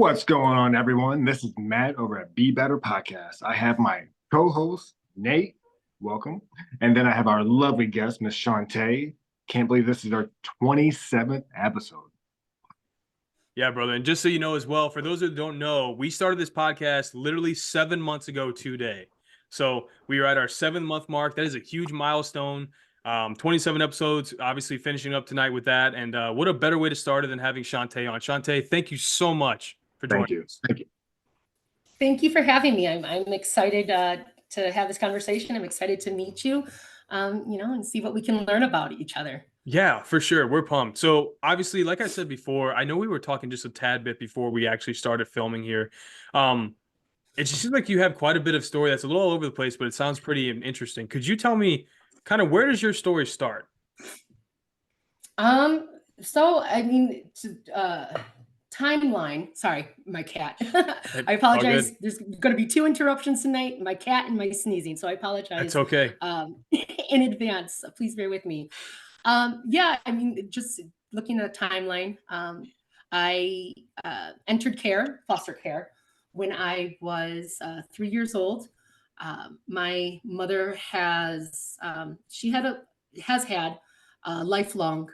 What's going on, everyone? This is Matt over at Be Better Podcast. I have my co-host, Nate. Welcome. And then I have our lovely guest, Miss Shantaye. Can't believe this is our 27th episode. Yeah, brother. And just so you know as well, for those who don't know, we started this podcast literally 7 months ago today. So we are at our 7 month mark. That is a huge milestone. 27 episodes, obviously finishing up tonight with that. And what a better way to start it than having Shantaye on. Shantaye, thank you so much for joining us. Thank you. Thank you for having me. I'm excited to have this conversation. I'm excited to meet you, and see what we can learn about each other. Yeah, for sure. We're pumped. So obviously, like I said before, I know we were talking just a tad bit before we actually started filming here. It just seems like you have quite a bit of story that's a little all over the place, but it sounds pretty interesting. Could you tell me kind of where does your story start? Timeline. Sorry, my cat. I apologize. There's going to be 2 interruptions tonight, my cat and my sneezing. So I apologize. That's okay. In advance. Please bear with me. Just looking at a timeline, I entered foster care, when I was 3 years old. My mother has had a lifelong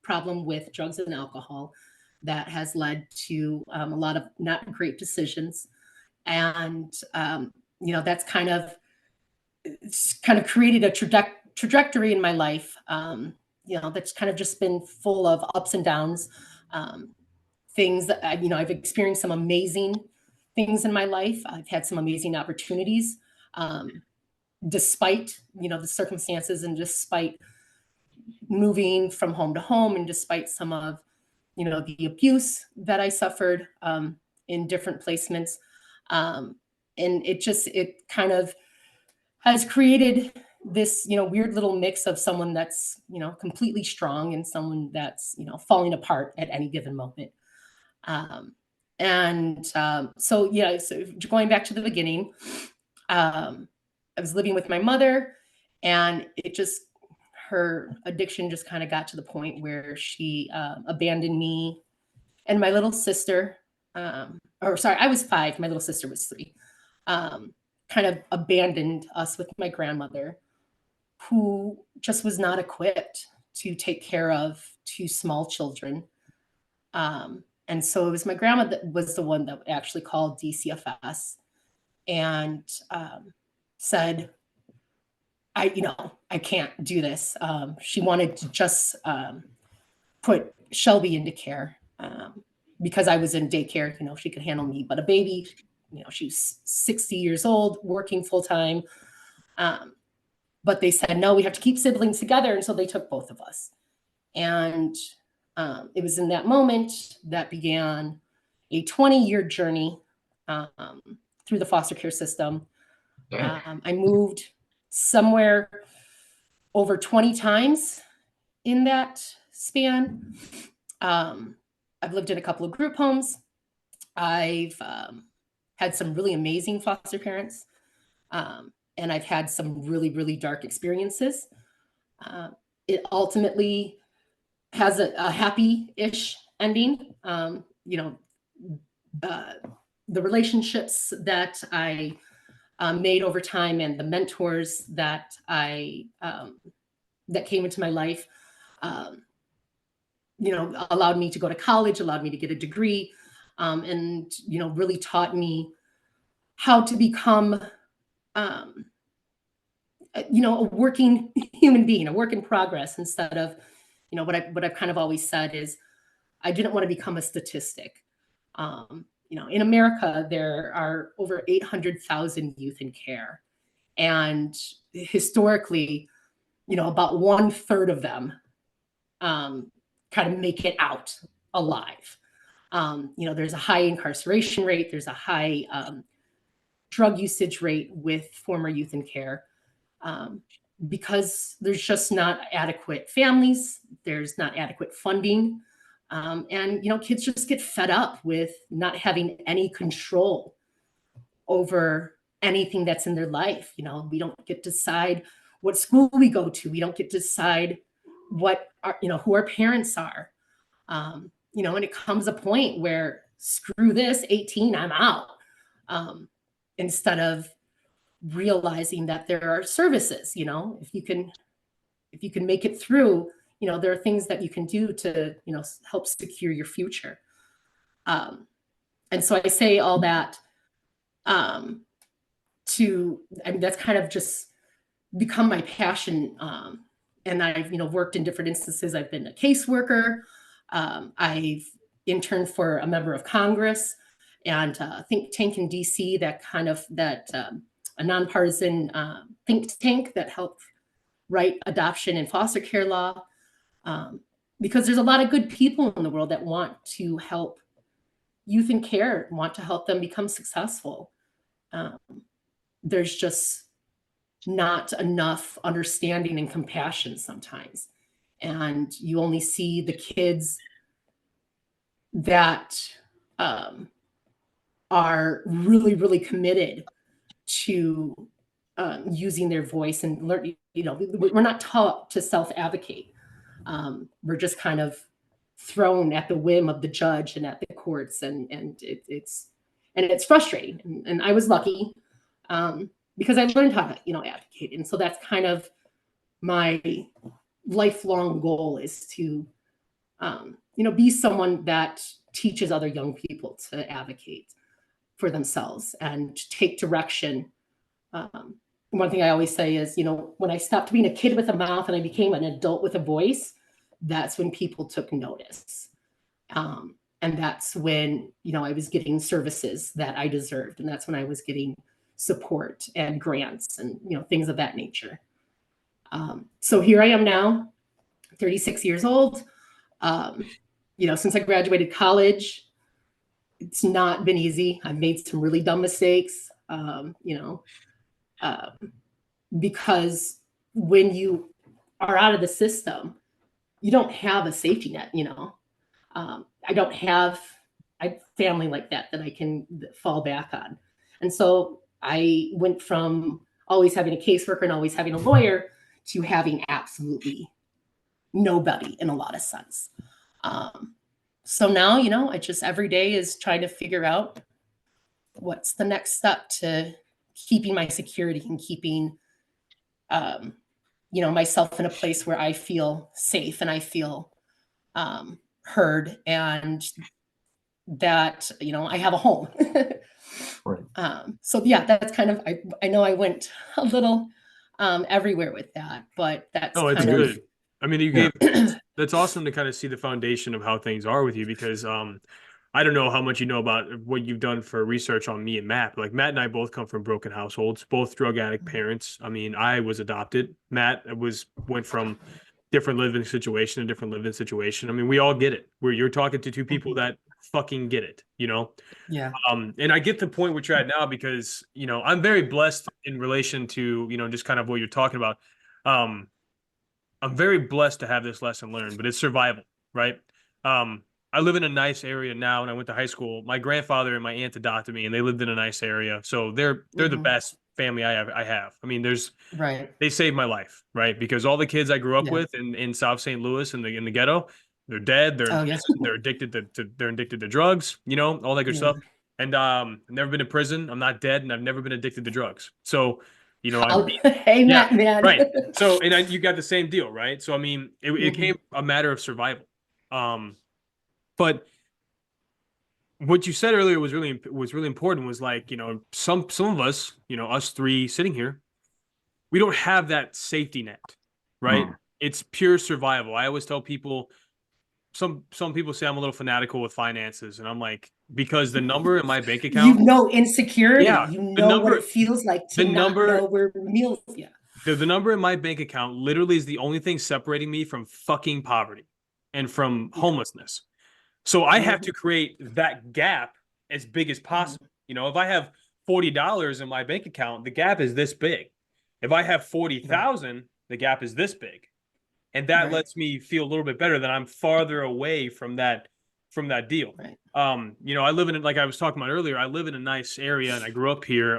problem with drugs and alcohol that has led to a lot of not great decisions. And, that's kind of created a trajectory in my life, that's kind of just been full of ups and downs. Things that I've experienced some amazing things in my life. I've had some amazing opportunities, despite the circumstances, and despite moving from home to home, and despite some of the abuse that I suffered in different placements. And it kind of has created this weird little mix of someone that's completely strong and someone that's falling apart at any given moment. So going back to the beginning, I was living with my mother, and her addiction just kind of got to the point where she abandoned me and my little sister. I was 5, my little sister was 3. Kind of abandoned us with my grandmother, who just was not equipped to take care of 2 small children. And so it was my grandma that was the one that actually called DCFS and said, I can't do this. She wanted to just put Shelby into care because I was in daycare. She could handle me, but a baby, she was 60 years old, working full time. But they said, no, we have to keep siblings together. And so they took both of us. And it was in that moment that began a 20-year journey through the foster care system. I moved somewhere over 20 times in that span. I've lived in a couple of group homes. I've had some really amazing foster parents, and I've had some really, really dark experiences. It ultimately has a happy-ish ending. The relationships that I made over time, and the mentors that that came into my life, allowed me to go to college, allowed me to get a degree, and really taught me how to become a working human being, a work in progress, instead of what I've kind of always said is I didn't want to become a statistic. In America, there are over 800,000 youth in care. And historically, about 1/3 of them kind of make it out alive. There's a high incarceration rate. There's a high drug usage rate with former youth in care. Because there's just not adequate families, there's not adequate funding, and kids just get fed up with not having any control over anything that's in their life. We don't get to decide what school we go to. We don't get to decide what who our parents are. And it comes a point where screw this, 18, I'm out. Instead of realizing that there are services, if you can make it through, there are things that you can do to, help secure your future. And so I say all that that's kind of just become my passion. And I've, worked in different instances. I've been a caseworker. I've interned for a member of Congress and a think tank in DC a nonpartisan think tank that helped write adoption and foster care law. Because there's a lot of good people in the world that want to help youth in care, want to help them become successful. There's just not enough understanding and compassion sometimes. And you only see the kids that are really, really committed to using their voice and learn. We're not taught to self-advocate. We're just kind of thrown at the whim of the judge and at the courts, and it's frustrating. And I was lucky because I learned how to advocate, and so that's kind of my lifelong goal is to be someone that teaches other young people to advocate for themselves and take direction. One thing I always say is, when I stopped being a kid with a mouth and I became an adult with a voice, that's when people took notice. And that's when, I was getting services that I deserved. And that's when I was getting support and grants and, things of that nature. So here I am now, 36 years old. Since I graduated college, it's not been easy. I've made some really dumb mistakes, because when you are out of the system, you don't have a safety net, I don't have a family like that I can fall back on. And so I went from always having a caseworker and always having a lawyer to having absolutely nobody in a lot of sense. So now, I just every day is trying to figure out what's the next step to keeping my security and keeping, myself in a place where I feel safe and I feel heard and that, I have a home. Right. So yeah, that's kind of, I know I went a little everywhere with that, but that's it's kind good. of, I mean, you gave that's awesome to kind of see the foundation of how things are with you because I don't know how much you know about what you've done for research on me and Matt. Like Matt and I both come from broken households, both drug addict parents. I mean, I was adopted. Matt went from different living situation to different living situation. I mean, we all get it. Where you're talking to two people that fucking get it, Yeah. And I get the point which you're at now because, I'm very blessed in relation to, just kind of what you're talking about. I'm very blessed to have this lesson learned, but it's survival, right? I live in a nice area now, and I went to high school. My grandfather and my aunt adopted me, and they lived in a nice area, so they're the best family I have. I mean, Right. they saved my life, right? Because all the kids I grew up Yeah. with in South St. Louis in the ghetto, they're dead. They're in prison, they're addicted to drugs, all that good stuff. And I've never been to prison. I'm not dead, and I've never been addicted to drugs. So, hey, Matt, man. Right. So, and you got the same deal, right? So, I mean, it came a matter of survival. But what you said earlier was really important. Was like, some of us, us three sitting here, we don't have that safety net, right? It's pure survival. I always tell people, some people say I'm a little fanatical with finances, and I'm like, because the number in my bank account, insecurity. Yeah, What it feels like to not know where meals. Yeah. The number in my bank account literally is the only thing separating me from fucking poverty and from homelessness. So I have to create that gap as big as possible. If I have $40 in my bank account, the gap is this big. If I have 40,000, the gap is this big. And that lets me feel a little bit better that I'm farther away from that deal. Right. I live in, like I was talking about earlier, I live in a nice area and I grew up here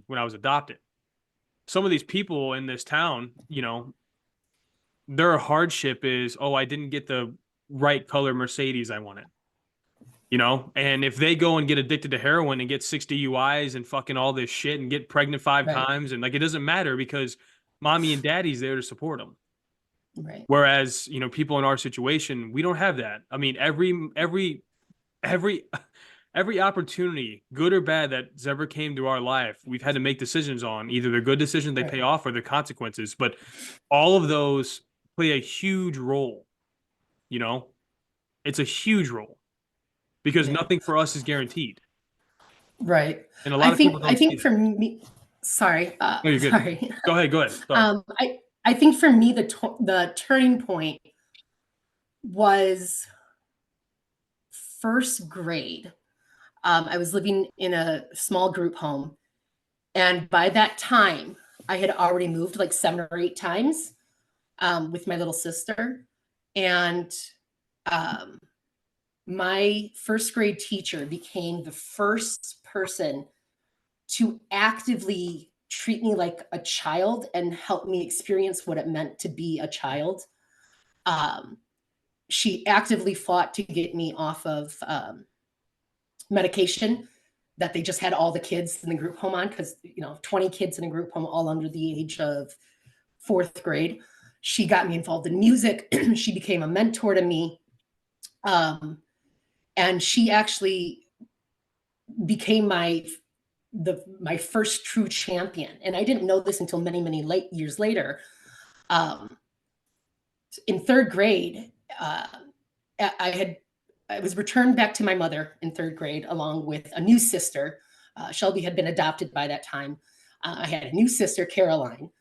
when I was adopted. Some of these people in this town, their hardship is, I didn't get the right color Mercedes I wanted. you know, and if they go and get addicted to heroin and get 60 UIs and fucking all this shit and get pregnant 5 times, and like it doesn't matter because mommy and daddy's there to support them. Right. Whereas, you know, people in our situation, we don't have that. I mean, every every opportunity, good or bad, that's ever came to our life, we've had to make decisions on. Either they're good decisions, they pay off, or they're consequences. But all of those play a huge role, you know? It's a huge role because nothing for us is guaranteed. Right. And a lot of people don't I see think that. for me, sorry, No, you're good. sorry. Go ahead. Sorry. I think for me the turning point was first grade. I was living in a small group home, and by that time, I had already moved like 7 or 8 times with my little sister, and um, my first grade teacher became the first person to actively treat me like a child and help me experience what it meant to be a child. Um, she actively fought to get me off of medication that they just had all the kids in the group home on, because 20 kids in a group home all under the age of fourth grade. She got me involved in music. She became a mentor to me. And she actually became my first true champion. And I didn't know this until many years later. In third grade, I was returned back to my mother in third grade along with a new sister. Shelby had been adopted by that time. I had a new sister, Caroline,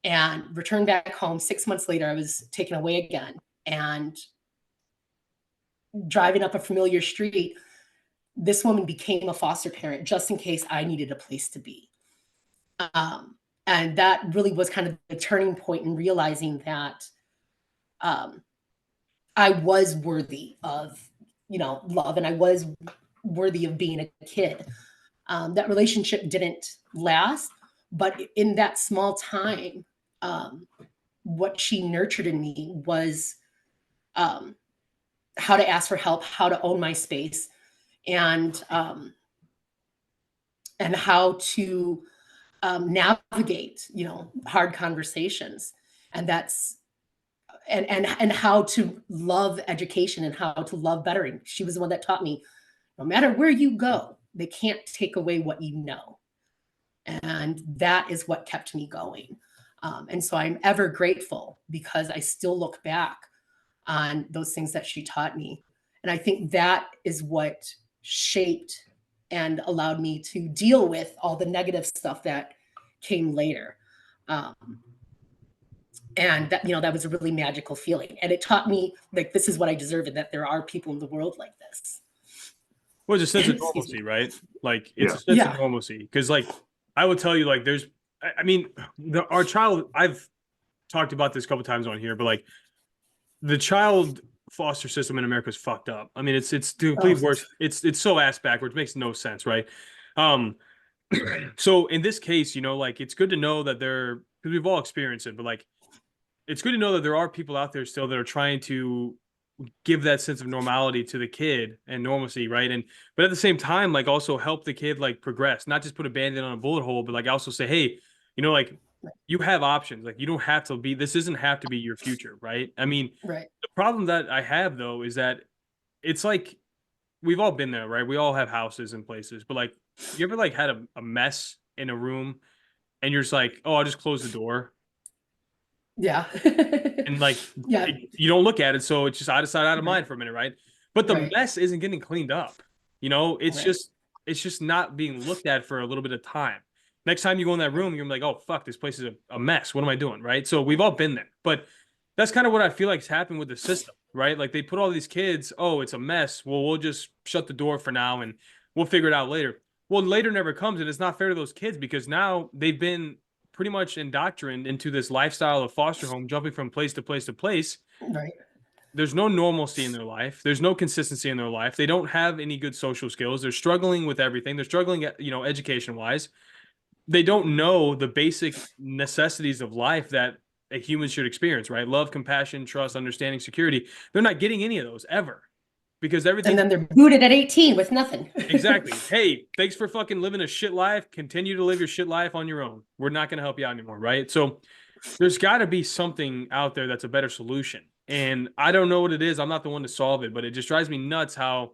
and returned back home. 6 months later, I was taken away again. And driving up a familiar street, this woman became a foster parent just in case I needed a place to be. And that really was kind of the turning point in realizing that I was worthy of, love, and I was worthy of being a kid. That relationship didn't last, but in that small time, what she nurtured in me was how to ask for help, how to own my space, and how to navigate, hard conversations, and that's and how to love education and how to love bettering. She was the one that taught me, no matter where you go, they can't take away what you know, and that is what kept me going. And so I'm ever grateful because I still look back on those things that she taught me, and I think that is what shaped and allowed me to deal with all the negative stuff that came later. And that was a really magical feeling, and it taught me, like, this is what I deserve, and that there are people in the world like this. Well, it's a sense of Excuse me. normalcy, right? Like it's a sense Yeah. of normalcy. Because like I would tell you, like I mean, our child. I've talked about this a couple times on here, but like the child foster system in America is fucked up. I mean, it's the complete worst. It's so ass backwards. Makes no sense, right? So in this case, like it's good to know that because we've all experienced it, but like it's good to know that there are people out there still that are trying to give that sense of normality to the kid and normalcy, right? And but at the same time, like also help the kid like progress, not just put a band-aid on a bullet hole, but like also say, hey, like you have options. Like you don't have to be, this doesn't have to be your future, right? I mean, Right. the problem that I have though is that it's like we've all been there, right? We all have houses and places, but like you ever like had a mess in a room and you're just like, oh, I'll just close the door. Yeah. And like Yeah. you don't look at it, so it's just out of sight, out of mind for a minute, right? But the Right. mess isn't getting cleaned up. It's Right. just not being looked at for a little bit of time. Next time you go in that room, you're like, oh fuck, this place is a mess. What am I doing, right? So we've all been there, but that's kind of what I feel like is happening with the system, right? Like they put all these kids, oh, it's a mess. Well, we'll just shut the door for now and we'll figure it out later. Well, later never comes, and it's not fair to those kids because now they've been pretty much indoctrinated into this lifestyle of foster home, jumping from place to place to place. Right. There's no normalcy in their life. There's no consistency in their life. They don't have any good social skills. They're struggling with everything. They're struggling, education wise. They don't know the basic necessities of life that a human should experience, right? Love, compassion, trust, understanding, security. They're not getting any of those ever. because everything. And then they're booted at 18 with nothing. Exactly. Hey, thanks for fucking living a shit life. Continue to live your shit life on your own. We're not going to help you out anymore, right? So there's got to be something out there that's a better solution. And I don't know what it is. I'm not the one to solve it, but it just drives me nuts how,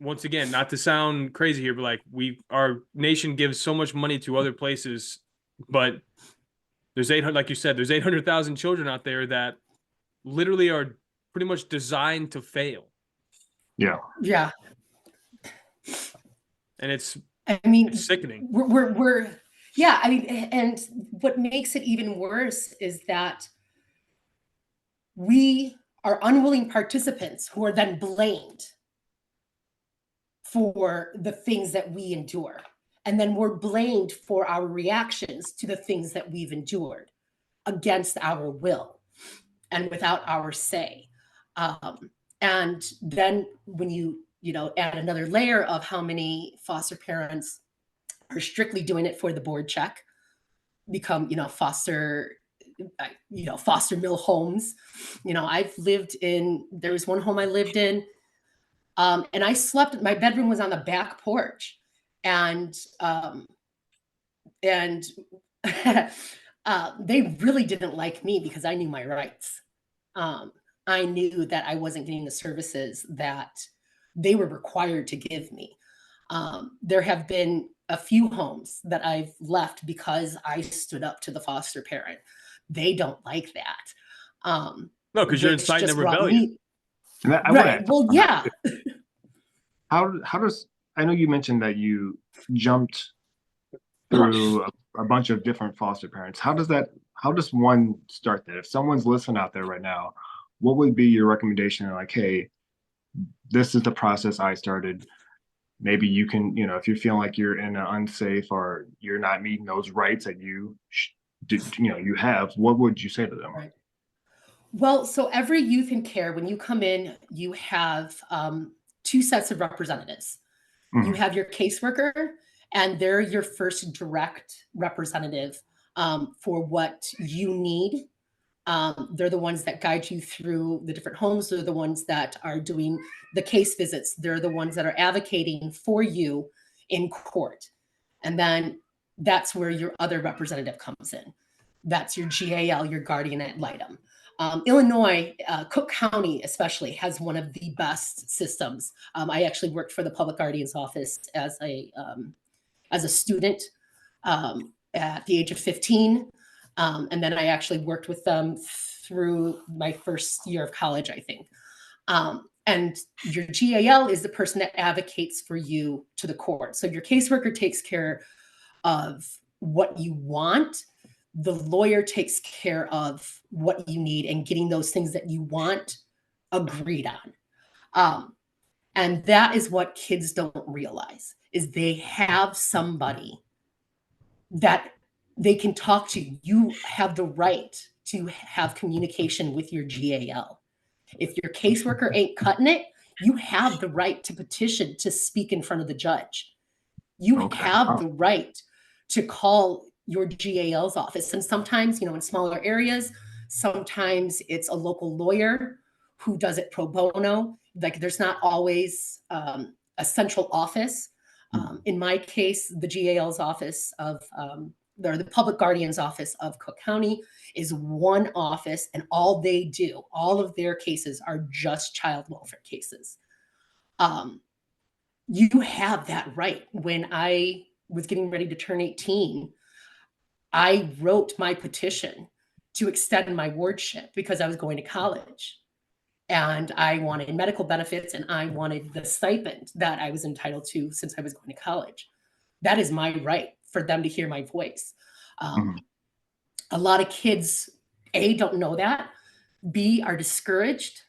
once again, not to sound crazy here, but like our nation gives so much money to other places, but there's 800, like you said, there's 800,000 children out there that literally are pretty much designed to fail. Yeah. Yeah. And it's sickening. We're yeah, I mean, and what makes it even worse is that we are unwilling participants who are then blamed for the things that we endure. And then we're blamed for our reactions to the things that we've endured against our will and without our say. And then when you add another layer of how many foster parents are strictly doing it for the board check, become, foster mill homes. There was one home I lived in, and I slept, my bedroom was on the back porch. And they really didn't like me because I knew my rights. I knew that I wasn't getting the services that they were required to give me. There have been a few homes that I've left because I stood up to the foster parent. They don't like that. No, because you're inciting a rebellion. Right. Well, yeah. How does, I know you mentioned that you jumped through a bunch of different foster parents. How does one start that? If someone's listening out there right now, what would be your recommendation? Like, hey, this is the process I started. Maybe you can, if you're feeling like you're in an unsafe or you're not meeting those rights that you have, what would you say to them? Right. Well, so every youth in care, when you come in, you have two sets of representatives. Mm-hmm. You have your caseworker, and they're your first direct representative for what you need. They're the ones that guide you through the different homes. They're the ones that are doing the case visits. They're the ones that are advocating for you in court. And then that's where your other representative comes in. That's your GAL, your guardian ad litem. Illinois, Cook County especially, has one of the best systems. I actually worked for the public guardian's office as a student at the age of 15. And then I actually worked with them through my first year of college, I think. And your GAL is the person that advocates for you to the court. So your caseworker takes care of what you want. The lawyer takes care of what you need and getting those things that you want agreed on. And that is what kids don't realize, is they have somebody that they can talk to. You have the right to have communication with your GAL. If your caseworker ain't cutting it, you have the right to petition to speak in front of the judge. You have the right to call your GAL's office. And sometimes, in smaller areas, sometimes it's a local lawyer who does it pro bono. Like, there's not always a central office. In my case, the GAL's office of the public guardian's office of Cook County is one office, and all they do, all of their cases are just child welfare cases. You have that right. When I was getting ready to turn 18, I wrote my petition to extend my wardship because I was going to college. And I wanted medical benefits, and I wanted the stipend that I was entitled to since I was going to college. That is my right for them to hear my voice. A lot of kids, A, don't know that, B, are discouraged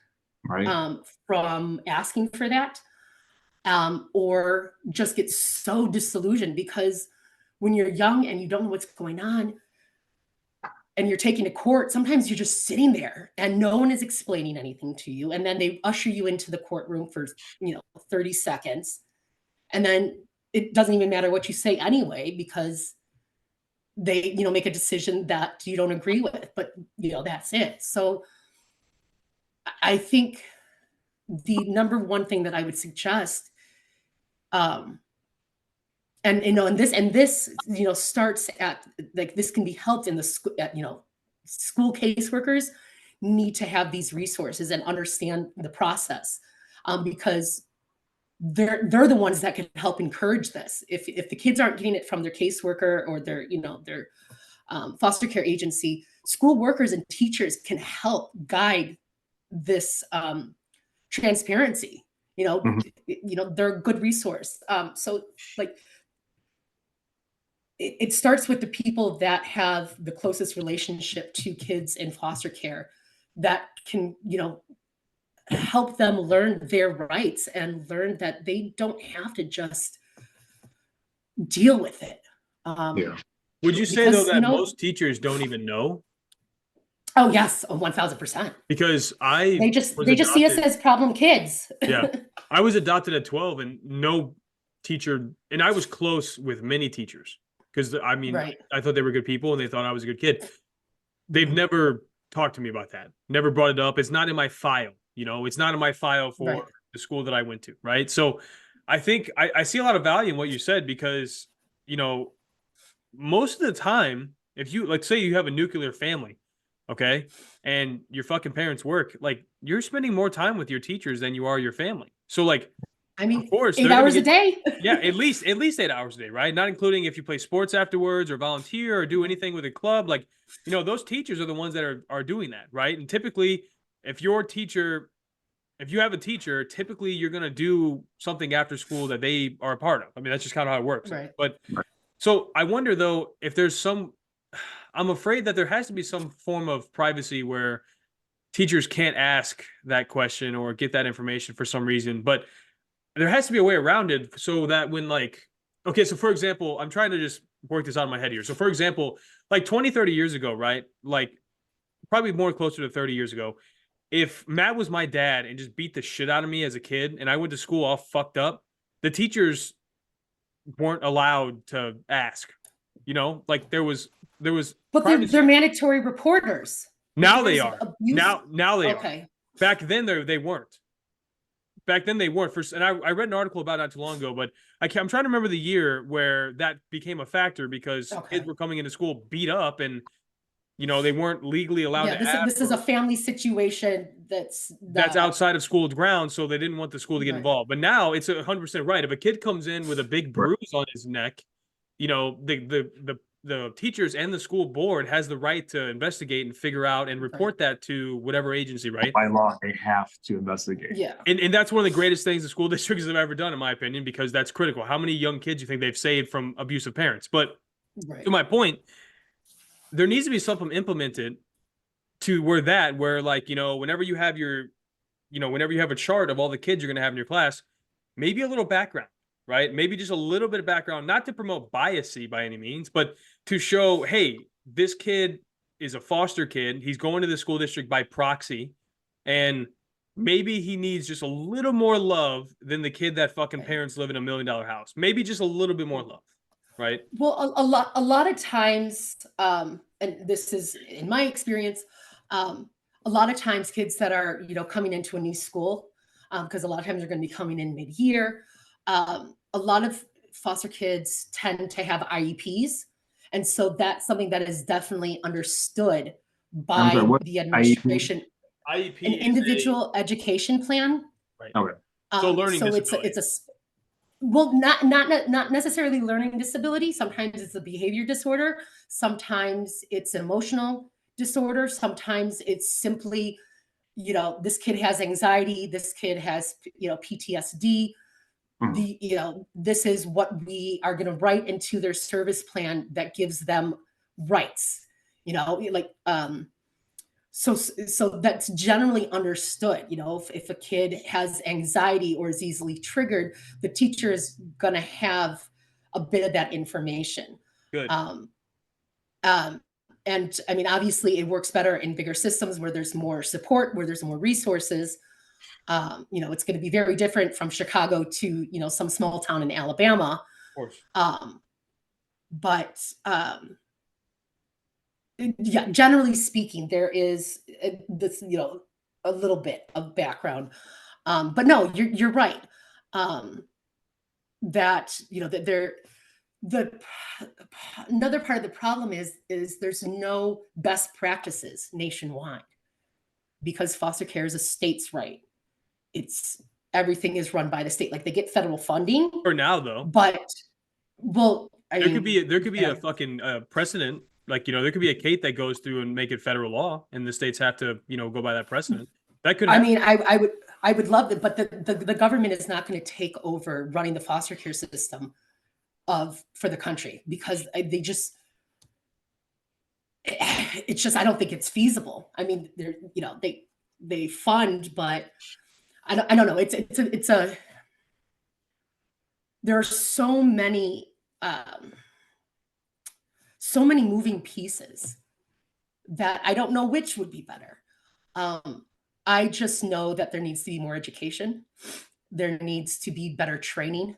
from asking for that, or just get so disillusioned because when you're young and you don't know what's going on and you're taken to court, sometimes you're just sitting there and no one is explaining anything to you. And then they usher you into the courtroom for 30 seconds. And then it doesn't even matter what you say anyway, because they, make a decision that you don't agree with, but that's it. So I think the number one thing that I would suggest, and this starts at, like, this can be helped in the school. School caseworkers need to have these resources and understand the process, because they're the ones that can help encourage this. If the kids aren't getting it from their caseworker or their foster care agency, school workers and teachers can help guide this transparency. They're a good resource. So, like, it starts with the people that have the closest relationship to kids in foster care, that can help them learn their rights and learn that they don't have to just deal with it. Yeah. Would you say, though, that most teachers don't even know? Oh yes, 1000%. Because they just see us as problem kids. Yeah, I was adopted at 12, and no teacher, and I was close with many teachers because Right. I thought they were good people and they thought I was a good kid. They've never talked to me about that. Never brought it up. It's not in my file. It's not in my file for the school that I went to. Right. So I think I see a lot of value in what you said, because, most of the time, if you, like, say you have a nuclear family, okay, and your fucking parents work, like, you're spending more time with your teachers than you are your family. So, like, of course, 8 hours a day. Yeah, at least 8 hours a day, right? Not including if you play sports afterwards or volunteer or do anything with a club. Like, those teachers are the ones that are doing that, right? And typically, if you have a teacher, typically you're going to do something after school that they are a part of. I mean, that's just kind of how it works. Right. But so I wonder, though, if there's I'm afraid that there has to be some form of privacy where teachers can't ask that question or get that information for some reason. But there has to be a way around it, so that when, like, okay, so for example, I'm trying to just work this out in my head here. So for example, like 20, 30 years ago, right? Like, probably more closer to 30 years ago, if Matt was my dad and just beat the shit out of me as a kid and I went to school all fucked up, the teachers weren't allowed to ask. Like, there was But they're mandatory reporters. Now they are. Abuse. Now they Okay. are. Back then they weren't. Back then they weren't. And I read an article about it not too long ago, but I'm trying to remember the year where that became a factor, because kids were coming into school beat up, and they weren't legally allowed to ask. This is a family situation that's outside of school grounds, so they didn't want the school to get involved. But now it's 100% right. If a kid comes in with a big bruise on his neck, the teachers and the school board has the right to investigate and figure out and report that to whatever agency, right? By law, they have to investigate. Yeah. And that's one of the greatest things the school districts have ever done, in my opinion, because that's critical. How many young kids do you think they've saved from abusive parents? But to my point, there needs to be something implemented to where, like, whenever you have a chart of all the kids you're going to have in your class, maybe a little background, right? Maybe just a little bit of background, not to promote biasy by any means, but to show, hey, this kid is a foster kid. He's going to the school district by proxy, and maybe he needs just a little more love than the kid that fucking parents live in $1 million house. Maybe just a little bit more love, right? Well, a lot of times, and this is in my experience, a lot of times kids that are coming into a new school, because a lot of times they're going to be coming in mid-year. A lot of foster kids tend to have IEPs. And so that's something that is definitely understood by the administration. IEP, an individual education plan. Right. Okay. So learning disability. Not necessarily learning disability. Sometimes it's a behavior disorder. Sometimes it's an emotional disorder. Sometimes it's simply, this kid has anxiety. This kid has, PTSD. This is what we are going to write into their service plan that gives them rights, so that's generally understood. If a kid has anxiety or is easily triggered, the teacher is going to have a bit of that information. Good. And I mean, obviously it works better in bigger systems where there's more support, where there's more resources. It's going to be very different from Chicago to, some small town in Alabama. Of course. Yeah, generally speaking, there is this, a little bit of background. But no, you're right. That, that the another part of the problem is there's no best practices nationwide because foster care is a state's right. It's Everything is run by the state. Like they get federal funding, For now, though, but well, I mean, there could be yeah. a fucking precedent. Like, there could be a Kate that goes through and make it federal law, and the states have to, go by that precedent. That could I happen. mean, I would love that, but the government is not going to take over running the foster care system for the country because they just it's just I don't think it's feasible. I mean, they fund, but I don't know. It's a there are so many moving pieces that I don't know which would be better. I just know that there needs to be more education. There needs to be better training.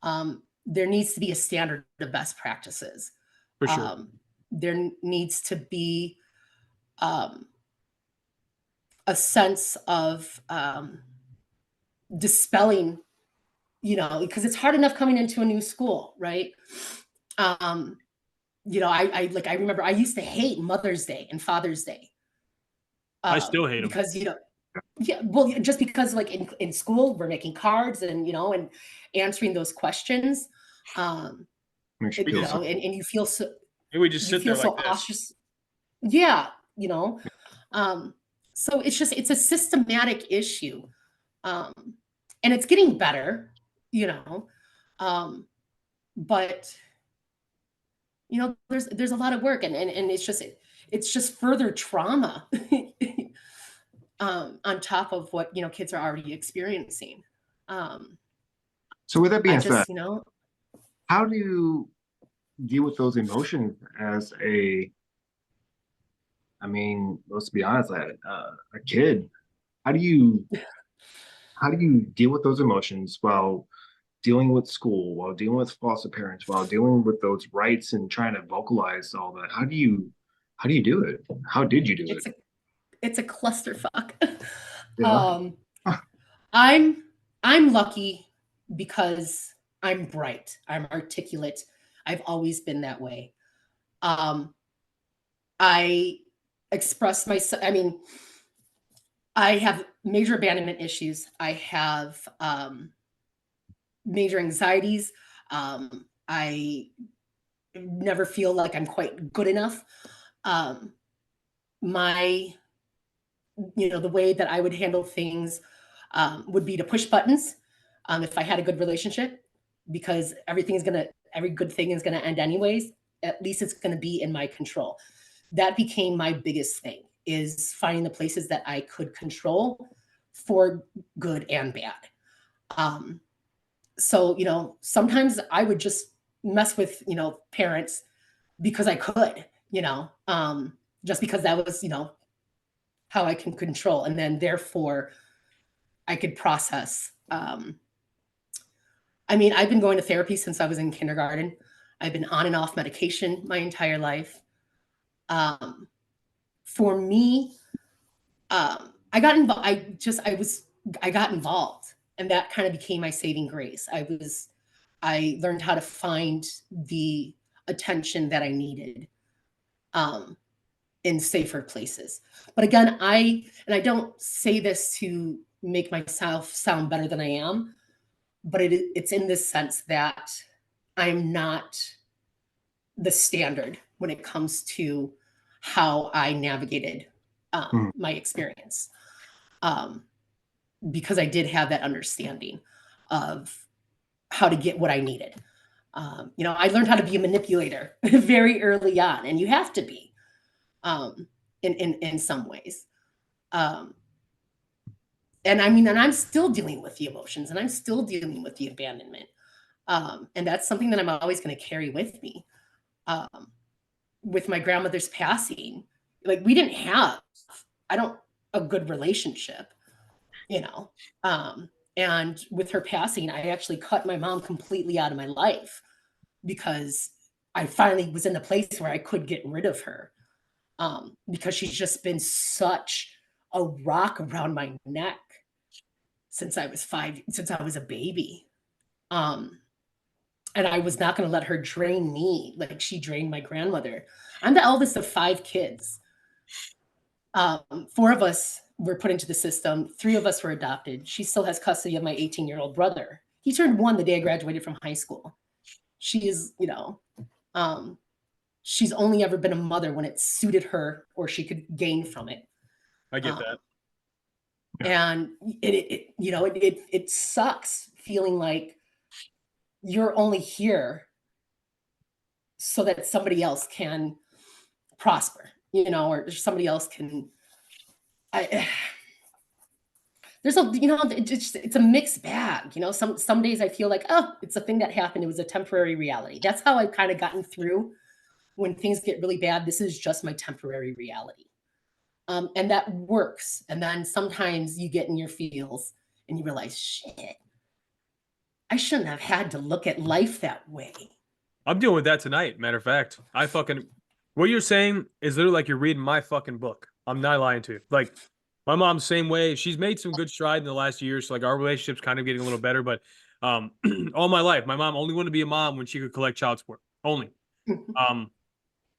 There needs to be a standard of best practices. For sure. There needs to be a sense of dispelling, because it's hard enough coming into a new school, right? I remember I used to hate Mother's Day and Father's Day. I still hate them because yeah, well, just because like in school we're making cards and and answering those questions, Makes you feel so. and you feel so we just you sit feel there so like this. ostracized. Yeah, so it's a systematic issue, and it's getting better, but there's a lot of work, and it's just further trauma on top of what kids are already experiencing. So with that I being said, just how do you deal with those emotions as I mean, let's be honest, a kid? How do you deal with those emotions while dealing with school, while dealing with foster parents, while dealing with those rights and trying to vocalize all that? How do you do it? How did you do it? it's a clusterfuck. Yeah. um I'm I'm lucky because I'm bright, I'm articulate, I've always been that way. I express myself. I mean, I have major abandonment issues. I have major anxieties. I never feel like I'm quite good enough. Um, my, the way that I would handle things would be to push buttons if I had a good relationship, because every good thing is gonna end anyways. At least it's gonna be in my control. That became my biggest thing, is finding the places that I could control for good and bad. So sometimes I would just mess with parents because I could, just because that was how I can control, and then therefore I could process. I mean, I've been going to therapy since I was in kindergarten. I've been on and off medication my entire life. For me, I got involved. I got involved, and that kind of became my saving grace. I learned how to find the attention that I needed in safer places. But again, I don't say this to make myself sound better than I am, but it's in this sense that I'm not the standard when it comes to how I navigated my experience, because I did have that understanding of how to get what I needed. I learned how to be a manipulator very early on, and you have to be in some ways. And I mean, and I'm still dealing with the emotions, and I'm still dealing with the abandonment. And that's something that I'm always going to carry with me. With my grandmother's passing, like we didn't have, a good relationship, you know. And with her passing, I actually cut my mom completely out of my life because I finally was in a place where I could get rid of her, because she's just been such a rock around my neck since I was a baby. And I was not going to let her drain me like she drained my grandmother. I'm the eldest of 5 kids. 4 of us were put into the system. 3 of us were adopted. She still has custody of my 18-year-old brother. He turned 1 the day I graduated from high school. She is, she's only ever been a mother when it suited her or she could gain from it. I get that. And it sucks feeling like you're only here so that somebody else can prosper, or somebody else can. There's it's a mixed bag, Some days I feel like, oh, it's a thing that happened. It was a temporary reality. That's how I've kind of gotten through when things get really bad. This is just my temporary reality. And that works. And then sometimes you get in your feels and you realize, shit, I shouldn't have had to look at life that way. I'm dealing with that tonight. Matter of fact, what you're saying is literally like you're reading my fucking book. I'm not lying to you. Like my mom's the same way. She's made some good stride in the last year. So like our relationship's kind of getting a little better, but all my life, my mom only wanted to be a mom when she could collect child support. Only.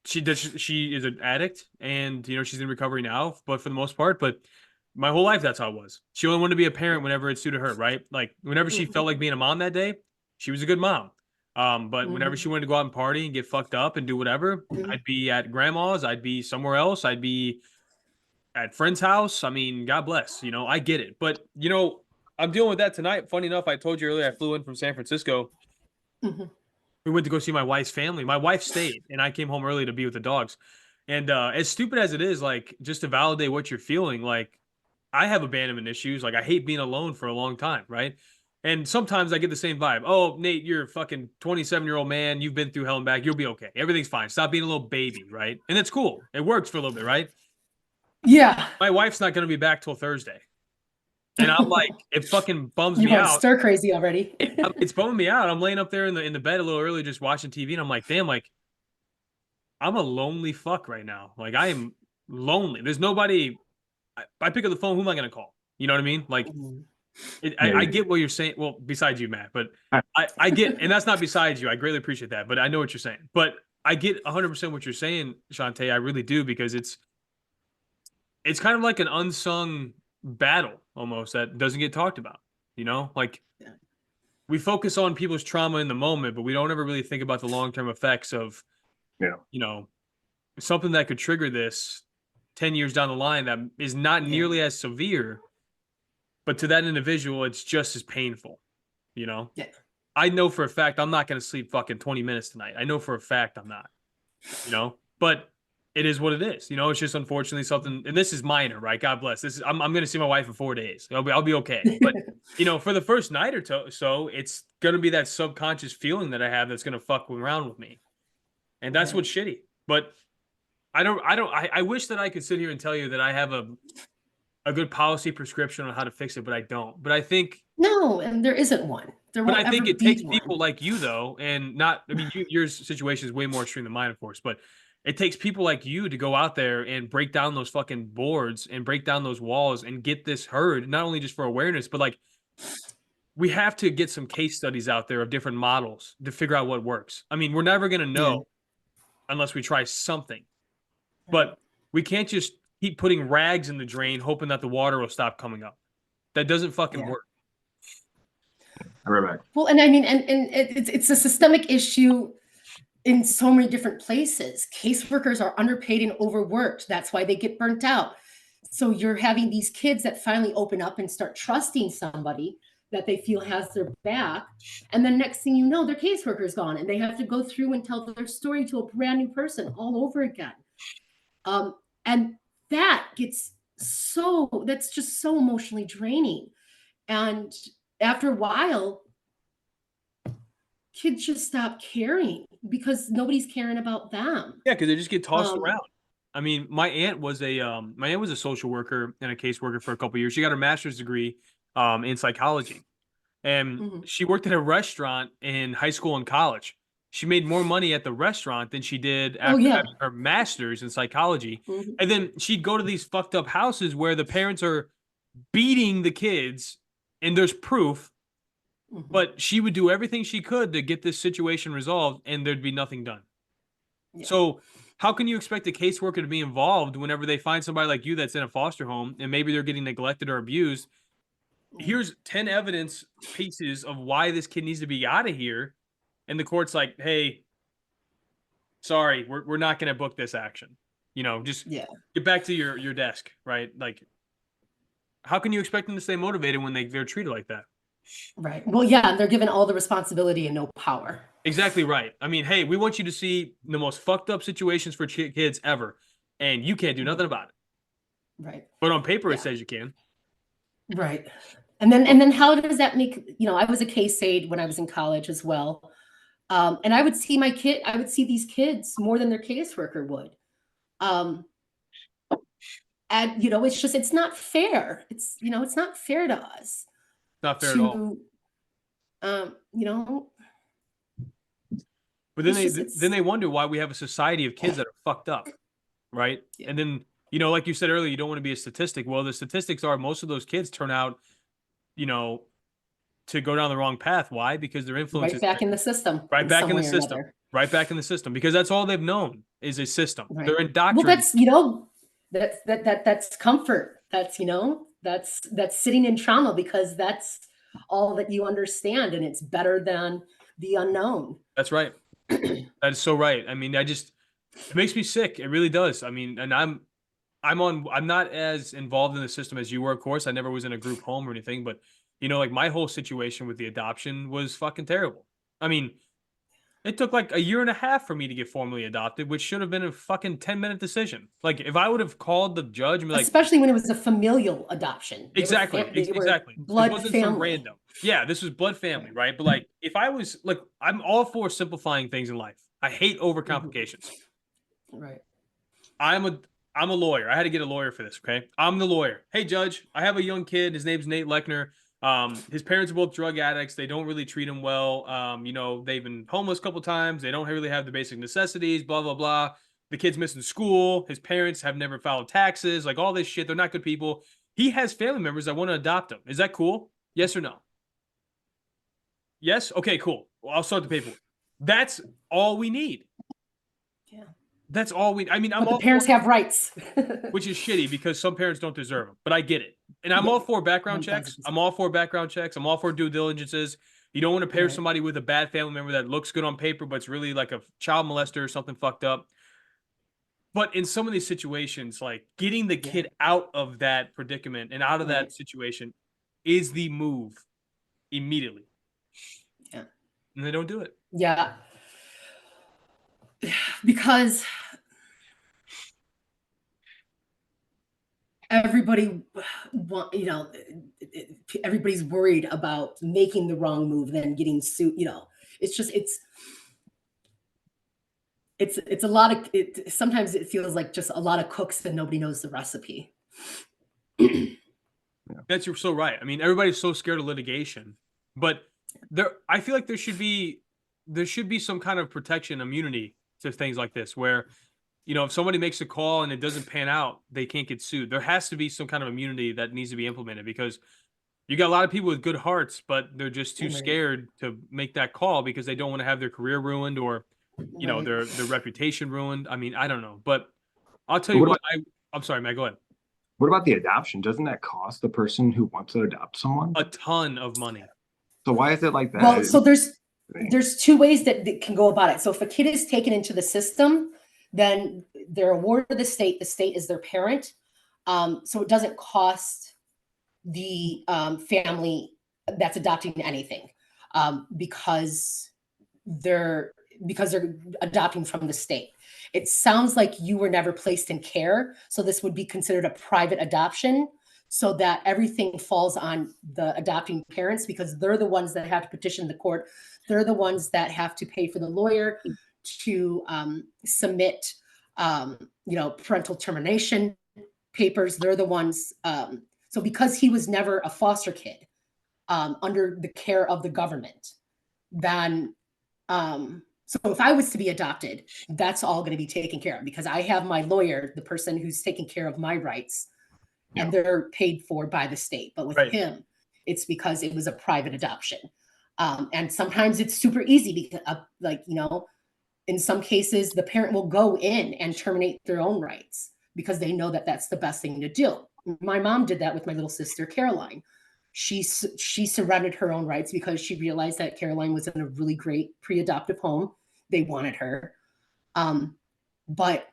She is an addict and she's in recovery now, but for the most part, but my whole life that's how it was. She only wanted to be a parent whenever it suited her, right? Like whenever she felt like being a mom that day, she was a good mom. But whenever she wanted to go out and party and get fucked up and do whatever, I'd be at grandma's, I'd be somewhere else, I'd be at friend's house. I mean, God bless, I get it. But I'm dealing with that tonight. Funny enough, I told you earlier I flew in from San Francisco. We went to go see my wife's family. My wife stayed, and I came home early to be with the dogs. And as stupid as it is, like, just to validate what you're feeling, like, I have abandonment issues. Like, I hate being alone for a long time, right? And sometimes I get the same vibe. Oh, Nate, you're a fucking 27-year-old man. You've been through hell and back. You'll be okay. Everything's fine. Stop being a little baby, right? And it's cool. It works for a little bit, right? Yeah. My wife's not going to be back till Thursday. And I'm like, it fucking bums me out. Stir crazy already. It's bumming me out. I'm laying up there in the bed a little early, just watching TV, and I'm like, damn, like, I'm a lonely fuck right now. Like, I am lonely. There's nobody. I pick up the phone. Who am I gonna call? You know what I mean? Like, I get what you're saying. Well, besides you, Matt, but I get, and that's not besides you. I greatly appreciate that, but I know what you're saying. But I get 100% what you're saying, Shantaye. I really do, because it's kind of like an unsung battle almost that doesn't get talked about. Like we focus on people's trauma in the moment, but we don't ever really think about the long-term effects of, something that could trigger this 10 years down the line that is not nearly as severe, but to that individual, it's just as painful, Yeah. I know for a fact I'm not going to sleep fucking 20 minutes tonight. I know for a fact I'm not, but it is what it is. It's just unfortunately something, and this is minor, right? God bless. I'm going to see my wife in 4 days. I'll be okay. But, for the first night or so, it's going to be that subconscious feeling that I have that's going to fuck around with me. And that's what's shitty. But I wish that I could sit here and tell you that I have a good policy prescription on how to fix it, but I don't. But I think no, and there isn't one. But I think it takes people like you, though, and not. I mean, your situation is way more extreme than mine, of course. But it takes people like you to go out there and break down those fucking boards and break down those walls and get this heard. Not only just for awareness, but like we have to get some case studies out there of different models to figure out what works. I mean, we're never gonna know unless we try something. But we can't just keep putting rags in the drain, hoping that the water will stop coming up. That doesn't fucking work. Right back. Well, and I mean, and it's a systemic issue in so many different places. Caseworkers are underpaid and overworked. That's why they get burnt out. So you're having these kids that finally open up and start trusting somebody that they feel has their back. And then next thing you know, their caseworker's gone and they have to go through and tell their story to a brand new person all over again. And that's just so emotionally draining. And after a while, kids just stop caring because nobody's caring about them. Yeah, because they just get tossed around. I mean, my aunt was a social worker and a caseworker for a couple of years. She got her master's degree in psychology, and she worked at a restaurant in high school and college. She made more money at the restaurant than she did after having her master's in psychology. And then she'd go to these fucked up houses where the parents are beating the kids and there's proof, Mhm. but she would do everything she could to get this situation resolved, and there'd be nothing done. Yeah. So how can you expect a caseworker to be involved whenever they find somebody like you that's in a foster home and maybe they're getting neglected or abused? Here's 10 evidence pieces of why this kid needs to be out of here. And the court's like, hey, sorry, we're not going to book this action. Just Yeah. get back to your desk, right? Like, how can you expect them to stay motivated when they're treated like that? Right. Well, yeah, they're given all the responsibility and no power. Exactly right. I mean, hey, we want you to see the most fucked up situations for kids ever, and you can't do nothing about it. Right. But on paper, Yeah. it says you can. Right. And then how does that make, I was a case aide when I was in college as well. And I would see these kids more than their caseworker would. And it's not fair. It's not fair to us. Not fair at all. To But then they wonder why we have a society of kids that are fucked up, right? Yeah. And then, like you said earlier, you don't want to be a statistic. Well, the statistics are most of those kids turn out, to go down the wrong path. Why? Because their influence right back in the system. Right back in the system. Right back in the system. Because that's all they've known is a system. Right. They're indoctrinated. Well, that's comfort. That's sitting in trauma because that's all that you understand, and it's better than the unknown. That's right. That is so right. I mean, it makes me sick. It really does. I mean, and I'm not as involved in the system as you were, of course. I never was in a group home or anything, but like my whole situation with the adoption was fucking terrible. I mean, it took like a year and a half for me to get formally adopted, which should have been a fucking 10-minute decision. Like if I would have called the judge and be like, especially when it was a familial adoption. Exactly. Blood this wasn't family. some random. Yeah, this was blood family, right? But like if I was like, I'm all for simplifying things in life. I hate overcomplications. Right. I'm a lawyer. I had to get a lawyer for this, okay? I'm the lawyer. Hey, judge, I have a young kid. His name's Nate Lechner. His parents are both drug addicts. They don't really treat him well. They've been homeless a couple times. They don't really have the basic necessities, blah, blah, blah. The kid's missing school. His parents have never filed taxes, like all this shit. They're not good people. He has family members that want to adopt him. Is that cool? Yes or no? Yes? Okay, cool. Well, I'll start the paperwork. That's all we need. Yeah. That's all we. I mean, but the parents have rights, which is shitty because some parents don't deserve them. But I get it, and I'm all for background checks. I'm all for background checks. I'm all for due diligences. You don't want to pair somebody with a bad family member that looks good on paper, but it's really like a child molester or something fucked up. But in some of these situations, like getting the kid out of that predicament and out of that situation is the move immediately. Yeah, and they don't do it. Yeah. Because everybody everybody's worried about making the wrong move, then getting sued. It's a lot of it. Sometimes it feels like just a lot of cooks and nobody knows the recipe. That's you're so right. I mean, everybody's so scared of litigation, but I feel like there should be some kind of protection, immunity to things like this, where if somebody makes a call and it doesn't pan out, they can't get sued. There has to be some kind of immunity that needs to be implemented because you got a lot of people with good hearts, but they're just too scared to make that call because they don't want to have their career ruined or their reputation ruined. I mean, I don't know, but I'll tell you what. I'm sorry, Matt. Go ahead. What about the adoption? Doesn't that cost the person who wants to adopt someone a ton of money? So why is it like that? Well, so there's two ways that can go about it. So if a kid is taken into the system, then they're awarded the state. The state is their parent. So it doesn't cost the family that's adopting anything because they're adopting from the state. It sounds like you were never placed in care. So this would be considered a private adoption, so that everything falls on the adopting parents because they're the ones that have to petition the court. They're the ones that have to pay for the lawyer to submit, parental termination papers. They're the ones. So because he was never a foster kid under the care of the government, then so if I was to be adopted, that's all going to be taken care of because I have my lawyer, the person who's taking care of my rights, and they're paid for by the state. But with him, it's because it was a private adoption. And sometimes it's super easy because, in some cases, the parent will go in and terminate their own rights because they know that that's the best thing to do. My mom did that with my little sister, Caroline. She surrendered her own rights because she realized that Caroline was in a really great pre-adoptive home. They wanted her. But,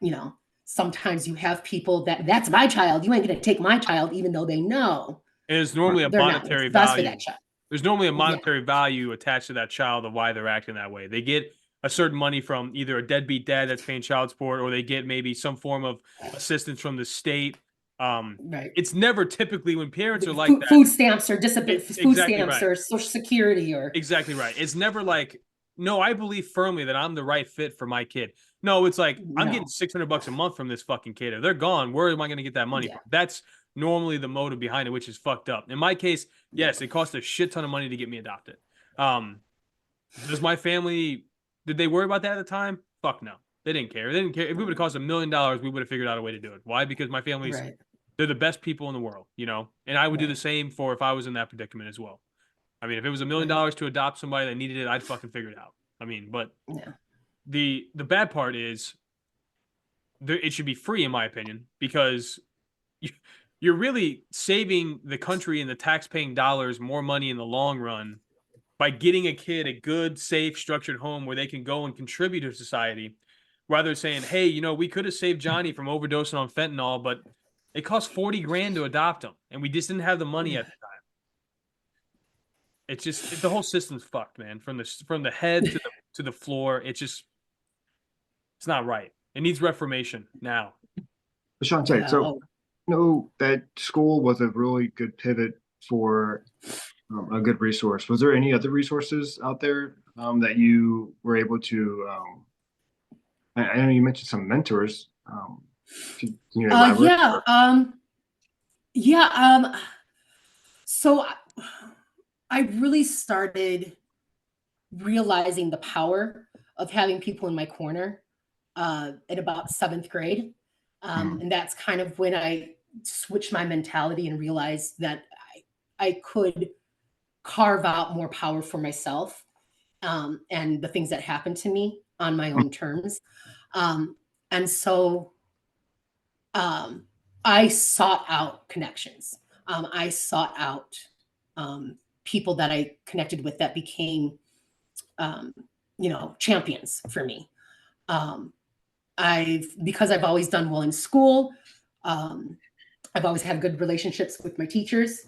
sometimes you have people that's my child. You ain't going to take my child, even though they know. And it's normally a they're not. monetary It's best for value. that child. There's normally a monetary value attached to that child of why they're acting that way. They get a certain money from either a deadbeat dad that's paying child support, or they get maybe some form of assistance from the state. Right. It's never typically when parents are like that. Food stamps or disability, food stamps right. or Social Security or. Exactly right. It's never like, no, I believe firmly that I'm the right fit for my kid. No, it's like, I'm getting $600 a month from this fucking kid. If they're gone, where am I going to get that money from? That's normally the motive behind it, which is fucked up. In my case, yes, it cost a shit ton of money to get me adopted. Does my family, did they worry about that at the time? Fuck no. They didn't care. They didn't care. If it would have cost $1 million, we would have figured out a way to do it. Why? Because my family's, they're the best people in the world, and I would do the same for if I was in that predicament as well. I mean, if it was $1 million to adopt somebody that needed it, I'd fucking figure it out. I mean, but the bad part is it should be free, in my opinion, because you're really saving the country and the tax-paying dollars more money in the long run by getting a kid a good, safe, structured home where they can go and contribute to society, rather than saying, hey, we could have saved Johnny from overdosing on fentanyl, but it cost $40,000 to adopt him, and we just didn't have the money at the time. It's just the whole system's fucked, man. From the head to the floor, it's not right. It needs reformation now. Shantaye, so that school was a really good pivot for a good resource. Was there any other resources out there that you were able to? I know you mentioned some mentors. Can you elaborate? So I really started realizing the power of having people in my corner at about 7th grade. And that's kind of when I switched my mentality and realized that I could carve out more power for myself and the things that happened to me on my own terms. And so I sought out connections. I sought out people that I connected with that became, champions for me. Because I've always done well in school. I've always had good relationships with my teachers